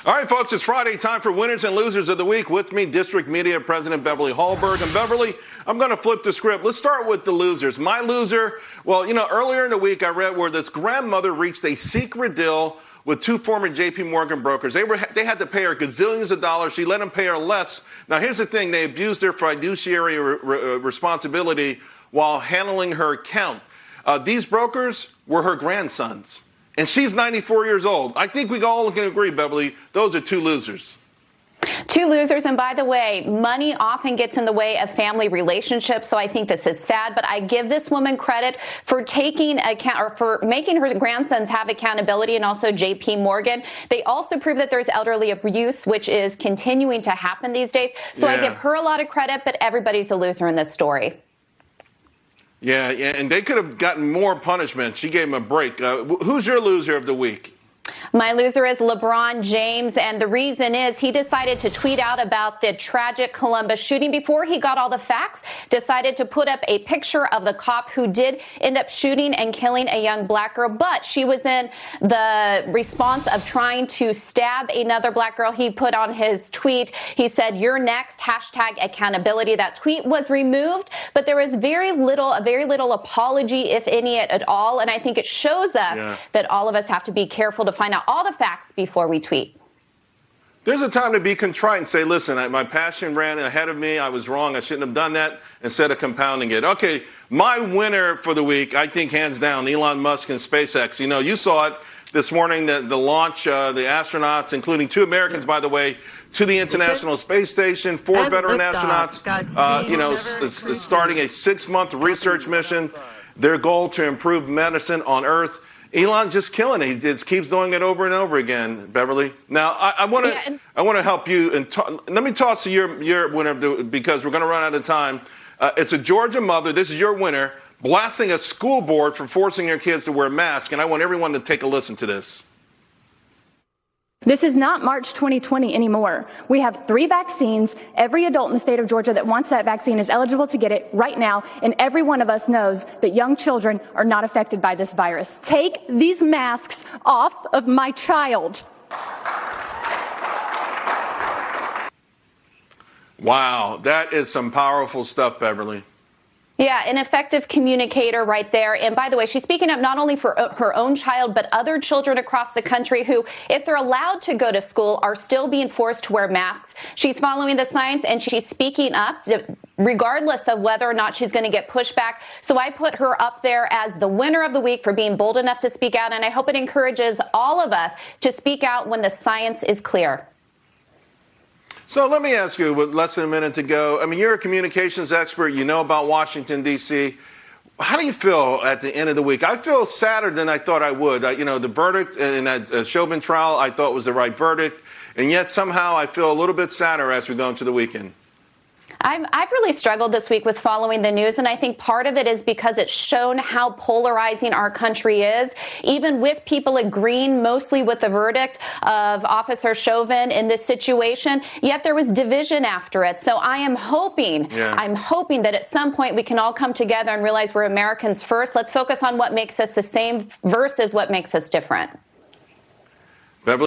All right, folks, it's Friday. Time for Winners and Losers of the Week. With me, District Media President Beverly Hallberg. And Beverly, I'm going to flip the script. Let's start with the losers. My loser, well, earlier in the week I read where this grandmother reached a secret deal with two former J.P. Morgan brokers. They had to pay her gazillions of dollars. She let them pay her less. Now, here's the thing. They abused their fiduciary responsibility while handling her account. These brokers were her grandsons. And she's 94 years old. I think we all can agree, Beverly, those are two losers. Two losers, and by the way, money often gets in the way of family relationships, so I think this is sad, but I give this woman credit for taking account or for making her grandsons have accountability, and also J.P. Morgan. They also prove that there's elderly abuse, which is continuing to happen these days, so I give her a lot of credit, but everybody's a loser in this story. Yeah, and they could have gotten more punishment. She gave him a break. Who's your loser of the week? My loser is LeBron James, and the reason is he decided to tweet out about the tragic Columbus shooting before he got all the facts, decided to put up a picture of the cop who did end up shooting and killing a young black girl, but she was in the response of trying to stab another black girl. He put on his tweet, he said, "You're next, #accountability." That tweet was removed, but there was very little apology, if any at all, and I think it shows us that all of us have to be careful to find out all the facts before we tweet. There's a time to be contrite and say, listen, my passion ran ahead of me. I was wrong. I shouldn't have done that, instead of compounding it. Okay, my winner for the week, I think hands down, Elon Musk and SpaceX. You saw it this morning, the launch, the astronauts, including two Americans, by the way, to the International Space Station, four veteran astronauts, starting a 6-month research mission, their goal to improve medicine on Earth. Elon just killing it. He just keeps doing it over and over again, Beverly. Now, I want to help you. And let me toss to your winner, because we're going to run out of time. It's a Georgia mother. This is your winner, blasting a school board for forcing her kids to wear masks. And I want everyone to take a listen to this. This is not March 2020 anymore. We have 3 vaccines. Every adult in the state of Georgia that wants that vaccine is eligible to get it right now. And every one of us knows that young children are not affected by this virus. Take these masks off of my child. Wow, that is some powerful stuff, Beverly. Yeah, an effective communicator right there. And by the way, she's speaking up not only for her own child, but other children across the country who, if they're allowed to go to school, are still being forced to wear masks. She's following the science, and she's speaking up regardless of whether or not she's going to get pushback. So I put her up there as the winner of the week for being bold enough to speak out. And I hope it encourages all of us to speak out when the science is clear. So let me ask you, with less than a minute to go, you're a communications expert. You know about Washington, D.C. How do you feel at the end of the week? I feel sadder than I thought I would. The verdict in that Chauvin trial I thought was the right verdict, and yet somehow I feel a little bit sadder as we go into the weekend. I've really struggled this week with following the news, and I think part of it is because it's shown how polarizing our country is, even with people agreeing mostly with the verdict of Officer Chauvin in this situation, yet there was division after it. So I am hoping, that at some point we can all come together and realize we're Americans first. Let's focus on what makes us the same versus what makes us different. Beverly.